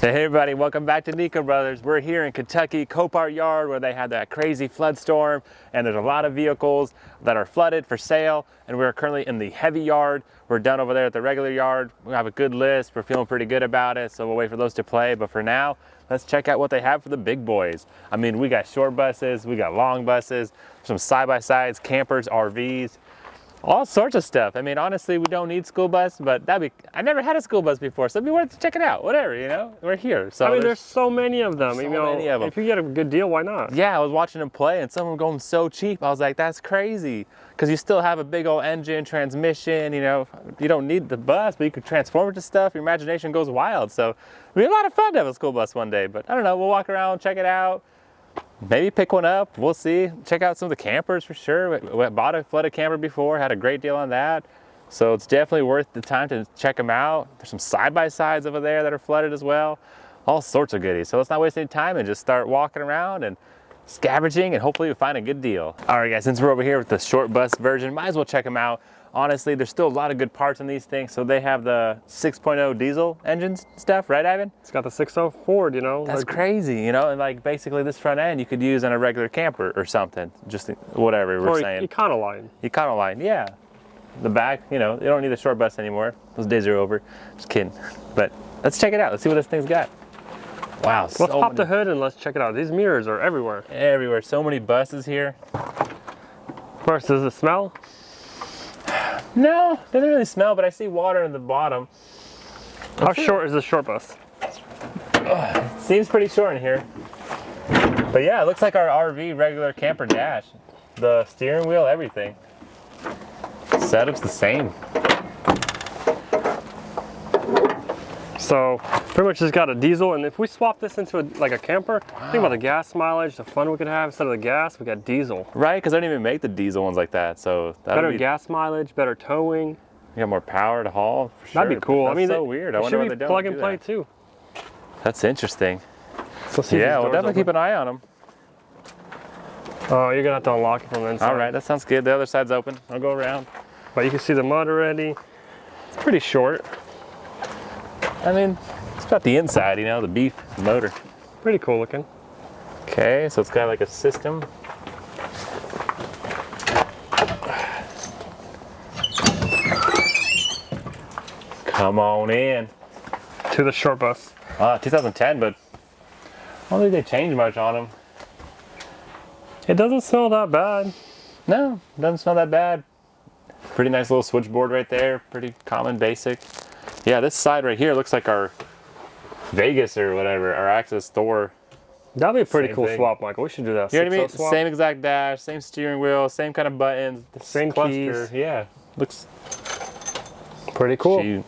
Hey everybody, welcome back to Nico Brothers. We're here in Kentucky, Copart Yard, where they had that crazy flood storm, and there's a lot of vehicles that are flooded for sale, and we're currently in the heavy yard. We're done over there at the regular yard. We have a good list. We're feeling pretty good about it, so we'll wait for those to play. But for now, let's check out what they have for the big boys. I mean, we got short buses, we got long buses, some side-by-sides, campers, RVs, all sorts of stuff. I mean, honestly, we don't need school bus, but I never had a school bus before, so it'd be worth checking out, whatever, you know? We're here. So I mean, there's so many of them. So many of them. If you get a good deal, why not? Yeah, I was watching them play and some of them going so cheap. I was like, that's crazy. Because you still have a big old engine, transmission, you know, you don't need the bus, but you could transform it to stuff. Your imagination goes wild. So it'd be a lot of fun to have a school bus one day, but I don't know, we'll walk around, check it out. Maybe pick one up, we'll see. Check out some of the campers for sure. We bought a flooded camper before, had a great deal on that. So it's definitely worth the time to check them out. There's some side-by-sides over there that are flooded as well. All sorts of goodies. So let's not waste any time and just start walking around and scavenging, and hopefully we find a good deal. All right guys, since we're over here with the short bus version, might as well check them out. Honestly, there's still a lot of good parts in these things. So they have the 6.0 diesel engines stuff, right Ivan? It's got the 6.0 Ford, you know. That's like, crazy, you know, and like basically this front end you could use on a regular camper or something, just whatever we're saying. Econoline. Econoline, yeah. The back, you know, you don't need a short bus anymore. Those days are over. Just kidding. But let's check it out. Let's see what this thing's got. Wow. Let's pop the hood and let's check it out. These mirrors are everywhere. Everywhere. So many buses here. First, does it smell? No, doesn't really smell, but I see water in the bottom. How short is this short bus? Seems pretty short in here. But yeah, it looks like our RV regular camper dash. The steering wheel, everything. Setup's the same. So pretty much just got a diesel, and if we swap this into like a camper, think about the gas mileage, the fun we could have. Instead of the gas, we got diesel. Right, because I don't even make the diesel ones like that. So better gas mileage, better towing. You got more power to haul, for sure. That'd be cool. That's I mean, so weird. I wonder why they don't plug do and play that. too. That's interesting. So yeah, we'll definitely keep an eye on them. Oh, you're gonna have to unlock it from the inside. All right, that sounds good. The other side's open. I'll go around. But you can see the mud already. It's pretty short. I mean, it's about the inside, you know, the beef, the motor. Pretty cool looking. Okay, so it's got like a system. Come on in. To the short bus. 2010, but I don't think they changed much on them. It doesn't smell that bad. No, it doesn't smell that bad. Pretty nice little switchboard right there. Pretty common, basic. Yeah, this side right here looks like our Vegas or whatever, our Access Thor. That'd be a pretty cool thing. swap, Michael. We should do that. You know what I mean? Same exact dash, same steering wheel, same kind of buttons, same cluster. keys. Yeah, looks pretty cool. Shoot.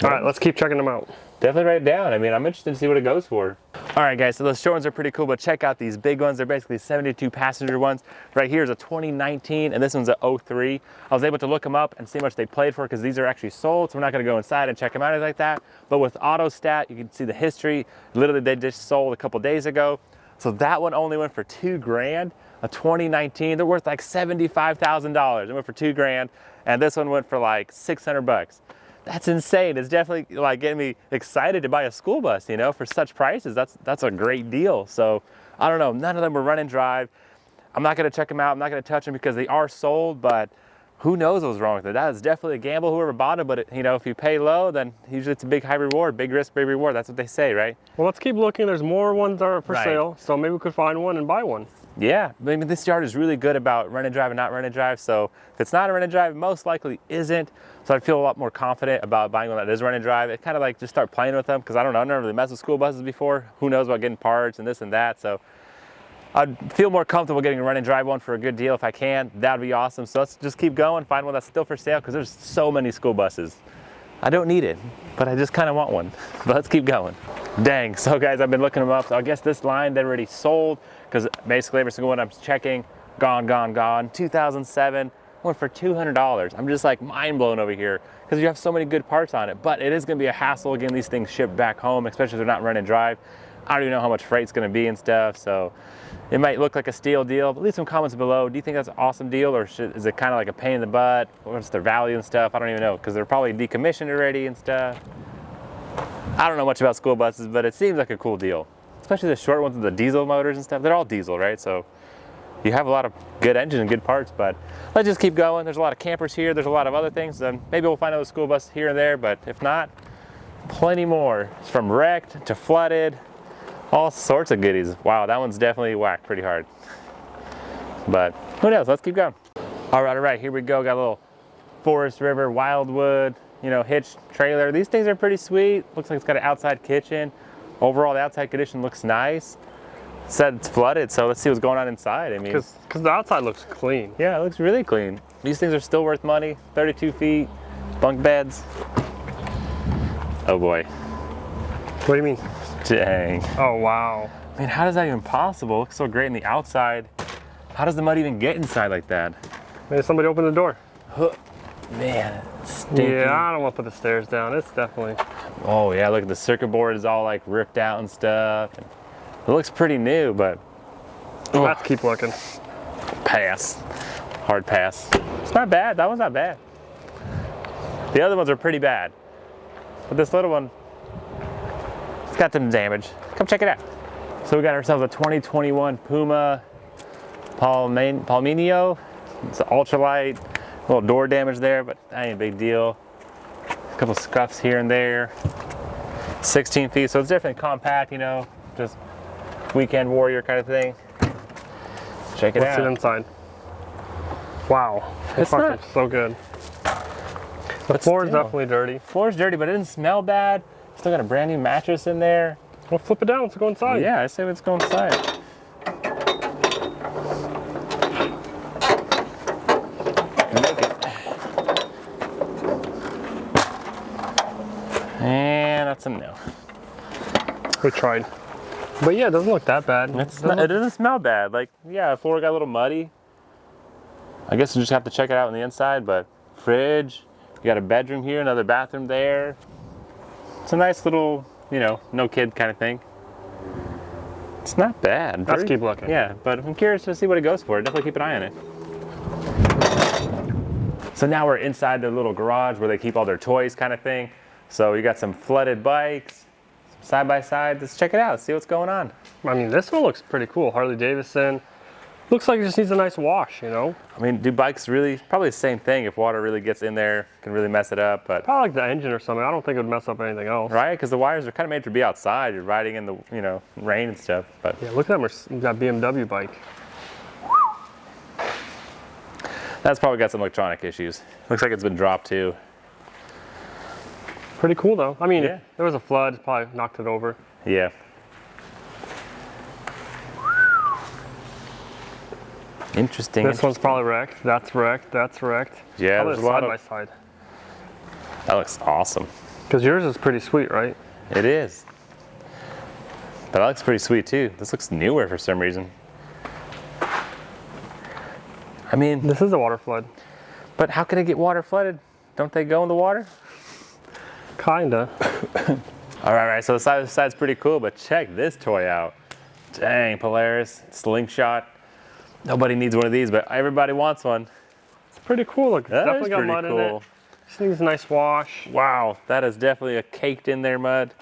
All right, let's keep checking them out. Definitely write it down. I mean, I'm interested to see what it goes for. All right, guys, so those short ones are pretty cool, but check out these big ones. They're basically 72 passenger ones. Right here is a 2019, and this one's a 03. I was able to look them up and see how much they played for, because these are actually sold, so we're not gonna go inside and check them out like that. But with AutoStat, you can see the history. Literally, they just sold a couple days ago. So that one only went for $2 grand. A 2019, they're worth like $75,000. It went for $2 grand, and this one went for like 600 bucks. That's insane. It's definitely like getting me excited to buy a school bus, you know, for such prices. That's a great deal. So I don't know, none of them were run and drive. I'm not gonna check them out. I'm not gonna touch them because they are sold, but who knows what's wrong with it. That is definitely a gamble, whoever bought it, but you know, if you pay low, then usually it's a big high reward, big risk, big reward. That's what they say, right? Well, let's keep looking. There's more ones that are for sale, so maybe we could find one and buy one. Yeah, I mean, this yard is really good about run and drive and not run and drive. So if it's not a run and drive, it most likely isn't. So I'd feel a lot more confident about buying one that is run and drive. It kind of like just start playing with them, because I don't know, I've never really messed with school buses before. Who knows about getting parts and this and that. So I'd feel more comfortable getting a run and drive one for a good deal if I can. That'd be awesome. So let's just keep going, find one that's still for sale, because there's so many school buses. I don't need it, but I just kind of want one. But let's keep going. Dang, so guys, I've been looking them up. So I guess this line, they're already sold, because basically every single one I'm checking, gone. 2007, went for $200. I'm just like mind blown over here, because you have so many good parts on it. But it is gonna be a hassle getting these things shipped back home, especially if they're not run and drive. I don't even know how much freight's gonna be and stuff, so it might look like a steal deal, but leave some comments below. Do you think that's an awesome deal, or is it kind of like a pain in the butt? What's their value and stuff? I don't even know, because they're probably decommissioned already and stuff. I don't know much about school buses, but it seems like a cool deal. Especially the short ones with the diesel motors and stuff. They're all diesel, right? So you have a lot of good engine and good parts, but let's just keep going. There's a lot of campers here. There's a lot of other things. And maybe we'll find another school bus here and there, but if not, plenty more. It's from wrecked to flooded, all sorts of goodies. Wow, that one's definitely whacked pretty hard. But who knows? Let's keep going. All right, here we go. Got a little Forest River, Wildwood, you know, Hitch trailer. These things are pretty sweet. Looks like it's got an outside kitchen. Overall, the outside condition looks nice. Said it's flooded, so let's see what's going on inside. I mean, because the outside looks clean. Yeah, it looks really clean. These things are still worth money. 32 feet, bunk beds. Oh boy. What do you mean? Dang. Oh wow. I mean, how is that even possible? It looks so great in the outside. How does the mud even get inside like that? Maybe somebody opened the door. Man, it's stinky. Yeah, I don't want to put the stairs down. It's definitely. Oh yeah, look at the circuit board is all like ripped out and stuff. And it looks pretty new, but We'll have to keep looking. pass. Hard pass. It's not bad. That one's not bad. The other ones are pretty bad, but this little one, it's got some damage. Come check it out. So we got ourselves a 2021 Puma Palminio. It's an ultralight. A little door damage there, but that ain't a big deal. A couple scuffs here and there. 16 feet, so it's definitely compact, you know, just weekend warrior kind of thing. Check it Let's out. sit inside. Wow, It's fucking not- so good. The But floor is still. definitely dirty. Floor's dirty, but it doesn't smell bad. Still got a brand new mattress in there. We'll flip it down. Let's go inside. Yeah, I say let's go inside. Make it. And that's a no. We tried. But yeah, it doesn't look that bad. It doesn't smell bad. Like, yeah, the floor got a little muddy. I guess you just have to check it out on the inside, but fridge, you got a bedroom here, another bathroom there. It's a nice little, you know, no kid kind of thing. It's not bad. Let's keep looking. Yeah, but I'm curious to see what it goes for. Definitely keep an eye on it. So now we're inside their little garage where they keep all their toys kind of thing. So you got some flooded bikes, side by side. Let's check it out, see what's going on. I mean, this one looks pretty cool. Harley Davidson. Looks like it just needs a nice wash, you know? I mean, do bikes really, probably the same thing. If water really gets in there, can really mess it up, but. Probably like the engine or something. I don't think it would mess up anything else. Right, because the wires are kind of made to be outside. You're riding in the, you know, rain and stuff, but. Yeah, look at that BMW bike. That's probably got some electronic issues. Looks like it's been dropped too. Pretty cool though. I mean, Yeah. if there was a flood, it probably knocked it over. Yeah. Interesting. This one's probably wrecked. That's wrecked. That's wrecked. Yeah, Probably there's a lot side of. by side. That looks awesome. Because yours is pretty sweet, right? It is. But that looks pretty sweet too. This looks newer for some reason. I mean, This is a water flood. but how can it get water flooded? Don't they go in the water? Kinda. All right, so the side's pretty cool, but check this toy out. Dang, Polaris Slingshot. Nobody needs one of these, but everybody wants one. It's pretty cool. Look, it's That definitely is got pretty mud in cool. it. Just needs a nice wash. Wow, that is definitely a caked in there mud.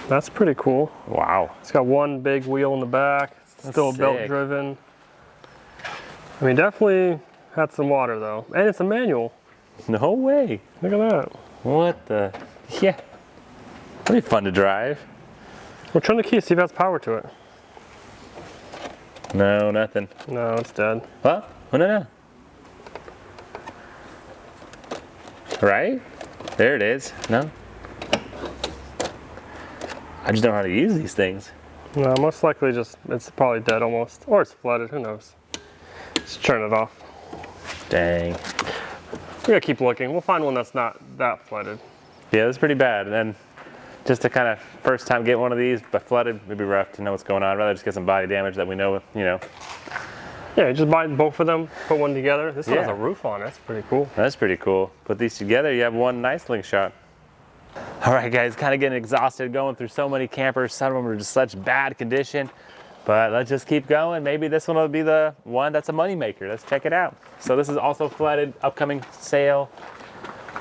That's pretty cool. Wow. It's got one big wheel in the back. It's still sick. belt driven. I mean, definitely had some water though. And it's a manual. No way. Look at that. What the? Yeah. That'd be fun to drive. We'll turn the key, see if it has power to it. No, nothing. No, it's dead. What? Oh, no. Right? There it is. No? I just don't know how to use these things. No, most likely it's probably dead almost. Or it's flooded, who knows. Just turn it off. Dang. We gotta keep looking. We'll find one that's not that flooded. Yeah, it's pretty bad. And then just to kind of first time get one of these, but flooded, it'd be rough to know what's going on. I'd rather just get some body damage that we know, you know. Yeah, just buy both of them, put one together. This one has Yeah. a roof on it. That's pretty cool. That's pretty cool. Put these together, you have one nice slingshot. All right, guys, kind of getting exhausted going through so many campers. Some of them are just such bad condition, but let's just keep going. Maybe this one will be the one that's a moneymaker. Let's check it out. So this is also flooded, upcoming sale.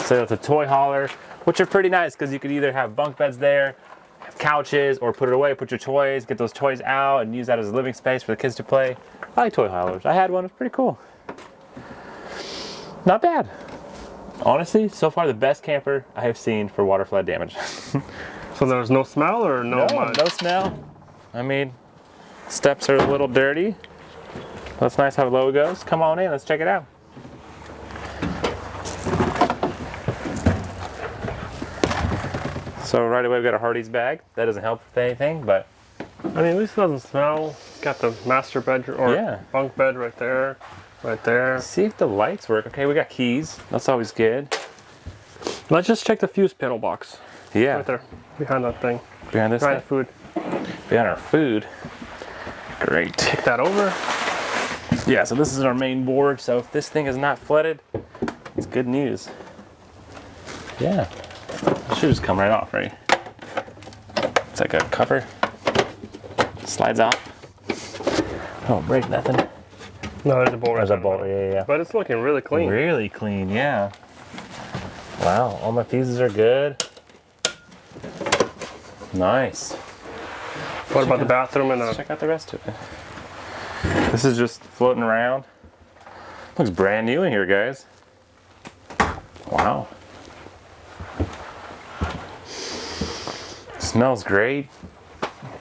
So it's a toy hauler. which are pretty nice because you could either have bunk beds there, have couches, or put it away, put your toys, get those toys out and use that as a living space for the kids to play. I like toy haulers. I had one, it's pretty cool. Not bad. Honestly, so far the best camper I have seen for water flood damage. So there's no smell or no mud? No smell. I mean, steps are a little dirty. That's nice how low it goes. Come on in, let's check it out. So right away we've got a Hardy's bag. That doesn't help with anything, but I mean, at least it doesn't smell. Got the master bedroom or bunk bed right there, right there. See if the lights work. Okay, we got keys. That's always good. Let's just check the fuse panel box. Yeah. Right there, behind that thing. Behind this Behind the thing? food. Behind our food. Great. Kick that over. Yeah, so this is our main board. So if this thing is not flooded, it's good news. Yeah. It should just come right off, right? It's like a cover. Slides off. Oh, break nothing. No, there's a bolt. There's a bolt, yeah. But it's looking really clean. Really clean, yeah. Wow, all my fuses are good. Nice. What about the bathroom and Let's check out the rest of it. This is just floating around. Looks brand new in here, guys. Wow. Smells great.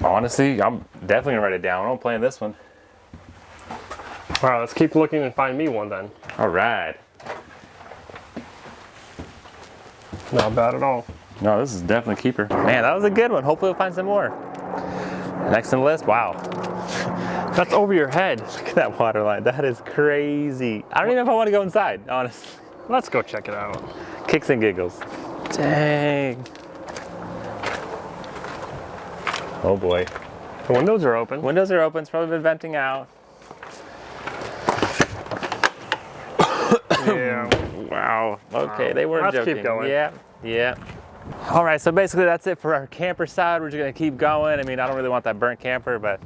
Honestly, I'm definitely gonna write it down. I'm playing this one. All right, let's keep looking and find me one then. All right. Not bad at all. No, this is definitely a keeper. Man, that was a good one. Hopefully we'll find some more. Next on the list, wow. That's over your head. Look at that water line. That is crazy. I don't even know if I want to go inside, honestly. Let's go check it out. Kicks and giggles. Dang. Oh boy. The windows are open. Windows are open. It's probably been venting out. Yeah. Wow. Okay, they weren't Let's joking. keep going. Yeah. All right, so basically that's it for our camper side. We're just gonna keep going. I mean, I don't really want that burnt camper, but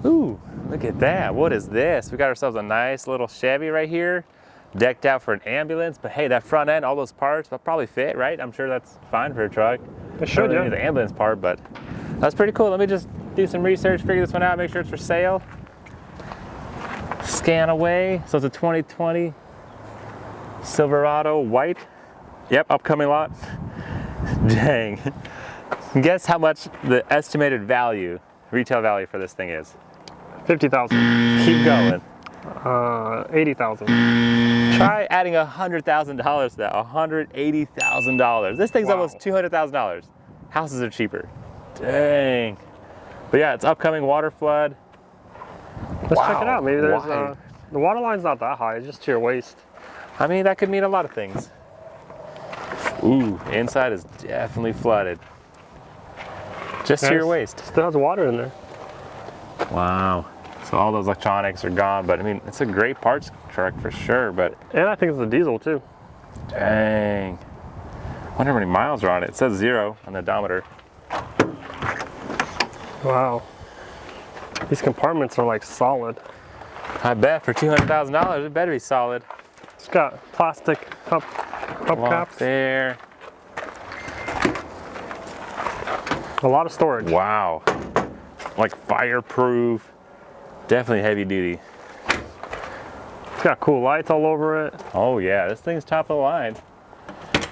ooh, look at that. What is this? We got ourselves a nice little Chevy right here, decked out for an ambulance. But hey, that front end, all those parts, will probably fit, right? I'm sure that's fine for a truck. It should, Don't really yeah. need the ambulance part, but that's pretty cool. Let me just do some research, figure this one out, make sure it's for sale. Scan away. So it's a 2020 Silverado white. Yep, upcoming lot. Dang. Guess how much the estimated value, retail value for this thing is? 50,000. Keep going. 80,000. Try adding $100,000 to that. $180,000. This thing's almost $200,000. Houses are cheaper. Dang. But yeah, it's upcoming water flood. Let's check it out. Maybe there's Why? the water line's not that high. It's just to your waist. I mean, that could mean a lot of things. Ooh, inside is definitely flooded. Just to your waist. Still has water in there. Wow. So all those electronics are gone, but I mean, it's a great parts truck for sure, but And I think it's a diesel too. dang. I wonder how many miles are on it. It says 0 on the odometer. Wow. These compartments are like solid. I bet for $200,000, it better be solid. It's got plastic cup Lock caps. there. A lot of storage. Wow. Like fireproof. Definitely heavy duty. It's got cool lights all over it. Oh yeah, this thing's top of the line.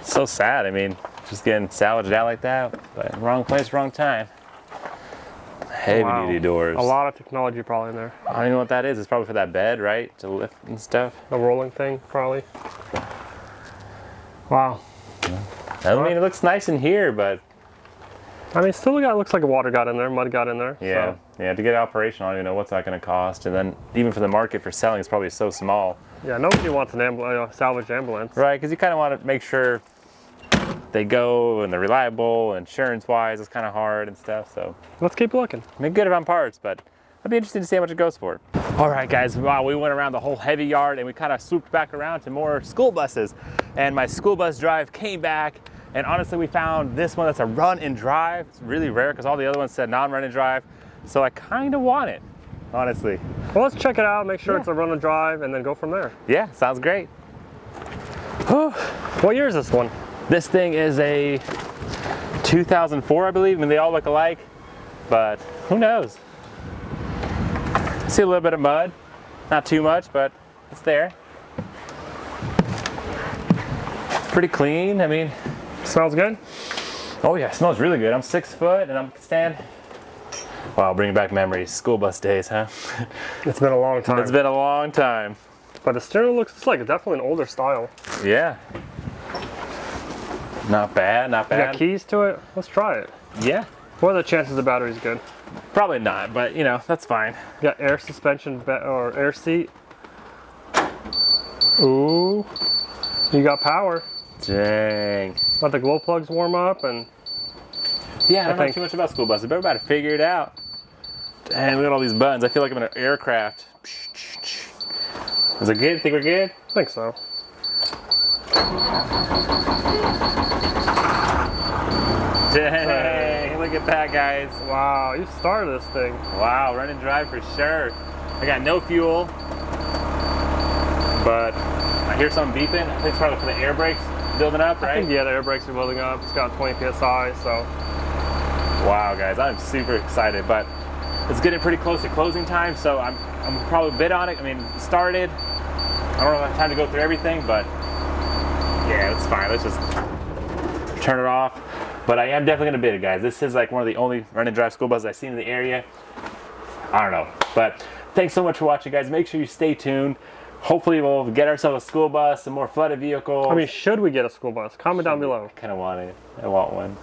So sad, I mean, just getting salvaged out like that, but wrong place, wrong time. Heavy duty doors. A lot of technology probably in there. I don't even know what that is. It's probably for that bed, right? To lift and stuff. The rolling thing, probably. Wow. I mean, it looks nice in here, but I mean, still looks like water got in there, mud got in there. yeah, So, yeah. To get operational, I don't even know what's that going to cost. And then even for the market for selling, it's probably so small, yeah, nobody wants an salvaged ambulance. right? Because you kind of want to make sure they go and they're reliable, insurance-wise, it's kind of hard and stuff. So Let's keep looking. I mean, good on parts, but I'd be interested to see how much it goes for. All right, guys, wow, we went around the whole heavy yard and we kind of swooped back around to more school buses. And my school bus drive came back, and honestly, we found this one that's a run and drive. It's really rare because all the other ones said non-run and drive. So I kind of want it, honestly. Well, let's check it out, make sure it's a run and drive, and then go from there. Yeah, sounds great. What year is this one? This thing is a 2004, I believe. I mean, they all look alike, but who knows? See a little bit of mud, not too much, but it's there. Pretty clean. I mean, Smells good? oh yeah, it smells really good. I'm 6 foot and I'm stand. Wow, bringing back memories. School bus days, huh? It's been a long time. It's been a long time. But the steering looks, it's like definitely an older style. Yeah. Not bad, not You bad. got keys to it? Let's try it. Yeah. What are the chances the battery's good? Probably not, but you know, that's fine. You got air suspension or air seat. Ooh. You got power. Dang. Let the glow plugs warm up and Yeah, I don't know think- too much about school buses, but everybody figure it out. Dang, look at all these buttons. I feel like I'm in an aircraft. Is it good? Think we're good? I think so. Dang, look at that, guys. Wow, you started this thing. Wow, run and drive for sure. I got no fuel, but I hear something beeping. I think it's probably for the air brakes building up, I right? think, yeah, the air brakes are building up. It's got 20 PSI, so. Wow, guys, I'm super excited, but it's getting pretty close to closing time, so I'm probably bid on it. I mean, it started. I don't have time to go through everything, but yeah, it's fine. Let's just turn it off. But I am definitely gonna bid it, guys. This is like one of the only run and drive school buses I've seen in the area. I don't know, but thanks so much for watching, guys. Make sure you stay tuned. Hopefully we'll get ourselves a school bus, some more flooded vehicles. I mean, should we get a school bus? Comment down below. I kind of want it. I want one.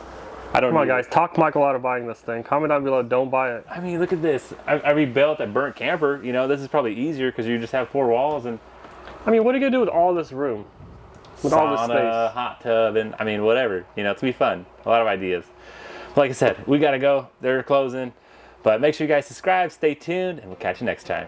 I don't Come on, need it. guys. Talk Michael out of buying this thing. Comment down below. Don't buy it. I mean, look at this. I rebuilt a burnt camper. You know, this is probably easier because you just have 4 walls and I mean, what are you going to do with all this room? With all this sauna, space? hot tub, and I mean, whatever. You know, it's gonna be fun. A lot of ideas. Like I said, we gotta go. They're closing. But make sure you guys subscribe, stay tuned, and we'll catch you next time.